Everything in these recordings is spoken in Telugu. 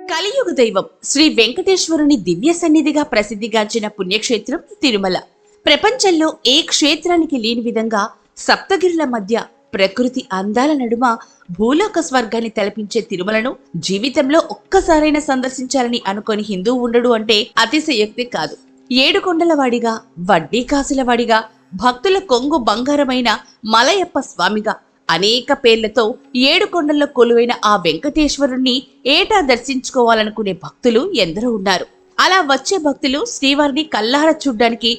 కలియుగ దైవం శ్రీ వెంకటేశ్వరుని దివ్య సన్నిధిగా ప్రసిద్ధిగాంచిన పుణ్యక్షేత్రం తిరుమల. ప్రపంచంలో ఏ క్షేత్రానికి లేని విధంగా సప్తగిరుల మధ్య ప్రకృతి అందాల నడుమ భూలోక స్వర్గాన్ని తలపించే తిరుమలను జీవితంలో ఒక్కసారైనా సందర్శించాలని అనుకొని హిందూ ఉండడు అంటే అతిశయోక్తి కాదు. ఏడుకొండలవాడిగా, వడ్డీ కాసులవాడిగా, భక్తుల కొంగు బంగారమైన మలయప్ప స్వామిగా అనేక పేర్లతో ఏడుకొండల్లో కొలువైన ఆ వెంకటేశ్వరుణ్ణి ఏటా దర్శించుకోవాలనుకునే భక్తులు ఎందరో ఉన్నారు. అలా వచ్చే భక్తులు శ్రీవారిని కల్లార చూడ్డానికి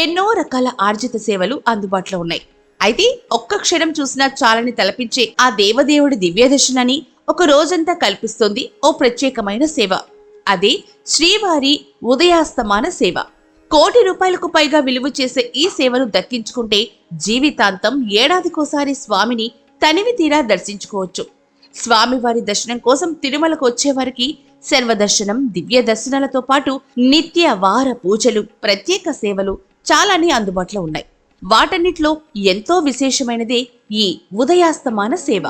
ఎన్నో రకాల ఆర్జిత సేవలు అందుబాటులో ఉన్నాయి. అయితే ఒక్క క్షణం చూసినా చాలని తలపించే ఆ దేవదేవుడి దివ్య దర్శనాన్ని ఒక రోజంతా కల్పిస్తోంది ఓ ప్రత్యేకమైన సేవ. అదే శ్రీవారి ఉదయాస్తమాన సేవ. ₹1,00,00,000కు పైగా విలువ చేసే ఈ సేవను దక్కించుకుంటే జీవితాంతం ఏడాదికోసారి స్వామిని తనివి తీరా దర్శించుకోవచ్చు. స్వామివారి దర్శనం కోసం తిరుమలకు వచ్చేవారికి సర్వదర్శనం, దివ్య దర్శనాలతో పాటు నిత్య వార పూజలు, ప్రత్యేక సేవలు చాలానే అందుబాటులో ఉన్నాయి. వాటన్నిటిలో ఎంతో విశేషమైనదే ఈ ఉదయాస్తమాన సేవ.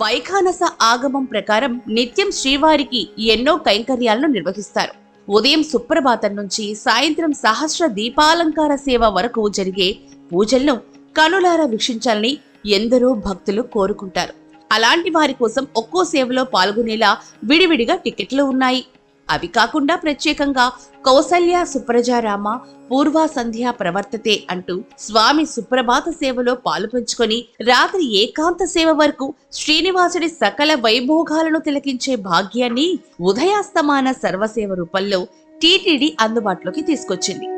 వైఖానస ఆగమం ప్రకారం నిత్యం శ్రీవారికి ఎన్నో కైంకర్యాలను నిర్వహిస్తారు. ఉదయం సుప్రభాతం నుంచి సాయంత్రం సహస్ర దీపాలంకార సేవ వరకు జరిగే పూజలను కనులారా వీక్షించాలని ఎందరో భక్తులు కోరుకుంటారు. అలాంటి వారి కోసం ఒక్కో సేవలో పాల్గొనేలా విడివిడిగా టికెట్లు ఉన్నాయి. అవి కాకుండా ప్రత్యేకంగా కౌసల్య సుప్రజారామ పూర్వ సంధ్యా ప్రవర్తతే అంటూ స్వామి సుప్రభాత సేవలో పాలు పంచుకొని రాత్రి ఏకాంత సేవ వరకు శ్రీనివాసుడి సకల వైభోగాలను తిలకించే భాగ్యాన్ని ఉదయాస్తమాన సర్వసేవ రూపంలో టీటీడీ అందుబాటులోకి తీసుకొచ్చింది.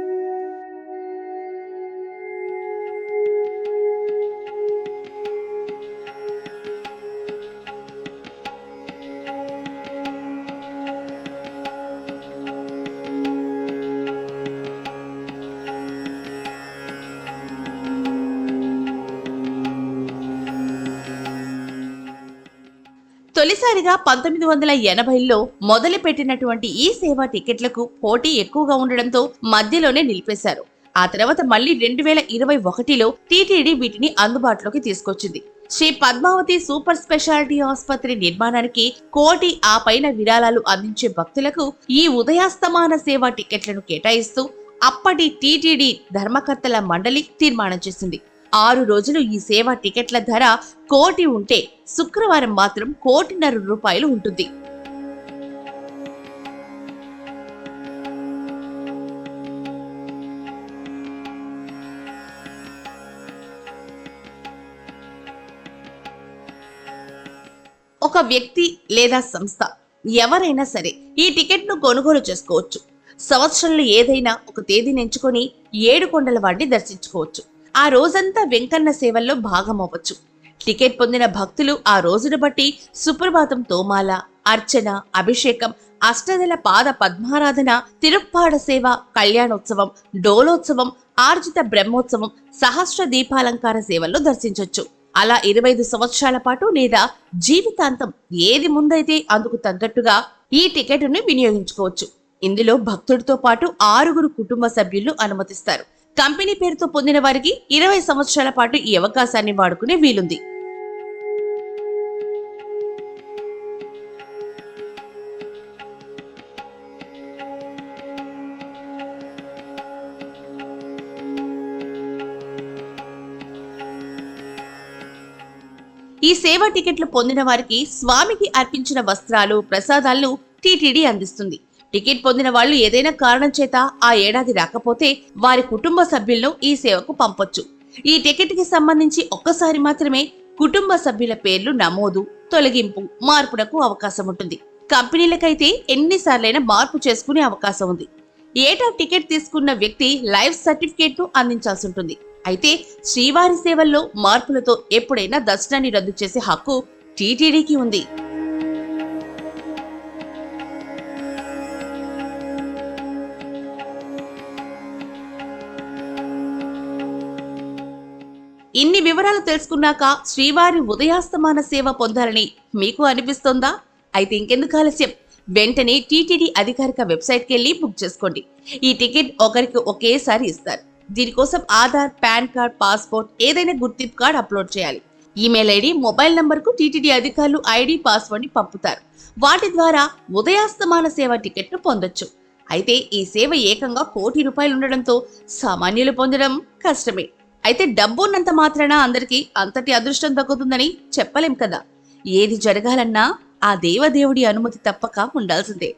తొలిసారిగా 1980లో మొదలుపెట్టినటువంటి ఈ సేవా టికెట్లకు పోటీ ఎక్కువగా ఉండడంతో మధ్యలోనే నిలిపేశారు. ఆ తర్వాత మళ్లీ 2021లో టీటీడీ వీటిని అందుబాటులోకి తీసుకొచ్చింది. శ్రీ పద్మావతి సూపర్ స్పెషాలిటీ ఆసుపత్రి నిర్మాణానికి కోటి ఆ పైన విరాళాలు అందించే భక్తులకు ఈ ఉదయాస్తమాన సేవా టికెట్లను కేటాయిస్తూ అప్పటి టీటీడీ ధర్మకర్తల మండలి తీర్మానం చేసింది. 6 రోజులు ఈ సేవా టికెట్ల ధర ₹1,00,00,000 ఉంటే శుక్రవారం మాత్రం ₹1,50,00,000 ఉంటుంది. ఒక వ్యక్తి లేదా సంస్థ ఎవరైనా సరే ఈ టికెట్ను కొనుగోలు చేసుకోవచ్చు. సంవత్సరంలో ఏదైనా ఒక తేదీని ఎంచుకొని ఏడుకొండల వాడిని దర్శించుకోవచ్చు. ఆ రోజంతా వెంకన్న సేవల్లో భాగమవ్వచ్చు. టికెట్ పొందిన భక్తులు ఆ రోజును బట్టి సుప్రభాతం తోమాల, అర్చన, అభిషేకం, అష్టదళ పాద పద్మారాధన, తిరుప్పాడ సేవ, కళ్యాణోత్సవం, డోలోత్సవం, ఆర్జిత బ్రహ్మోత్సవం, సహస్ర దీపాలంకార సేవల్లో దర్శించొచ్చు. అలా 25 సంవత్సరాల పాటు లేదా జీవితాంతం ఏది ముందైతే అందుకు తగ్గట్టుగా ఈ టికెట్ను వినియోగించుకోవచ్చు. ఇందులో భక్తుడితో పాటు 6 కుటుంబ సభ్యులను అనుమతిస్తారు. కంపెనీ పేరుతో పొందిన వారికి 20 సంవత్సరాల పాటు ఈ అవకాశాన్ని వాడుకునే వీలుంది. ఈ సేవా టికెట్లు పొందిన వారికి స్వామికి అర్పించిన వస్త్రాలు, ప్రసాదాలను టీటీడీ అందిస్తుంది. టికెట్ పొందిన వాళ్ళు ఏదైనా కారణం చేత ఆ ఏడాది రాకపోతే వారి కుటుంబ సభ్యులను ఈ సేవకు పంపొచ్చు. ఈ టికెట్ కి సంబంధించి ఒక్కసారి మాత్రమే కుటుంబ సభ్యుల పేర్లు నమోదు, తొలగింపు, మార్పునకు అవకాశం ఉంటుంది. కంపెనీలకైతే ఎన్నిసార్లైనా మార్పు చేసుకునే అవకాశం ఉంది. ఏటా టికెట్ తీసుకున్న వ్యక్తి లైఫ్ సర్టిఫికేట్ ను అందించాల్సి ఉంటుంది. అయితే శ్రీవారి సేవల్లో మార్పులతో ఎప్పుడైనా దర్శనాన్ని రద్దు చేసే హక్కు టీటీడీకి ఉంది. ఇన్ని వివరాలు తెలుసుకున్నాక శ్రీవారి ఉదయాస్తమాన సేవ పొందాలని మీకు అనిపిస్తోందా? అయితే ఇంకెందుకు ఆలస్యం, వెంటనే టీటీడీ అధికారిక వెబ్సైట్కి వెళ్ళి బుక్ చేసుకోండి. ఈ టికెట్ ఒకరికి ఒకేసారి ఇస్తారు. దీనికోసం ఆధార్, పాన్ కార్డ్, పాస్పోర్ట్, ఏదైనా గుర్తింపు కార్డ్ అప్లోడ్ చేయాలి. ఈమెయిల్ ఐడి, మొబైల్ నంబర్కు టీటీడీ అధికారులు ఐడి, పాస్వర్డ్ని పంపుతారు. వాటి ద్వారా ఉదయాస్తమాన సేవ టికెట్ను పొందొచ్చు. అయితే ఈ సేవ ఏకంగా ₹1,00,00,000 ఉండడంతో సామాన్యులు పొందడం కష్టమే. అయితే డబ్బు ఉన్నంత మాత్రాన అందరికీ అంతటి అదృష్టం దక్కుతుందని చెప్పలేం కదా. ఏది జరగాలన్నా ఆ దేవదేవుడి అనుమతి తప్పక ఉండాల్సిందే.